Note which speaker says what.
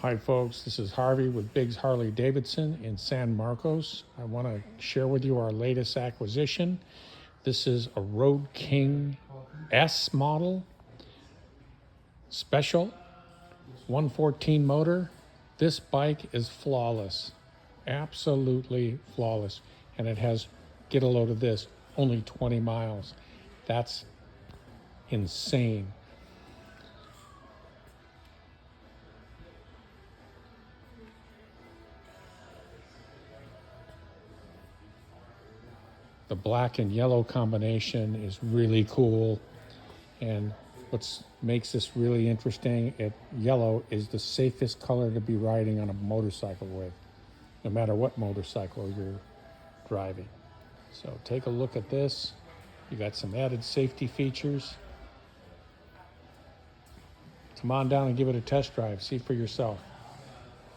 Speaker 1: Hi folks, this is Harvey with Biggs Harley Davidson in San Marcos. I want to share with you our latest acquisition. This is a Road King S model, special, 114 motor. This bike is flawless, absolutely flawless. And it has, get a load of this, only 20 miles. That's insane. The black and yellow combination is really cool. And what makes this really interesting, yellow is the safest color to be riding on a motorcycle with, no matter what motorcycle you're driving. So take a look at this. You got some added safety features. Come on down and give it a test drive. See for yourself.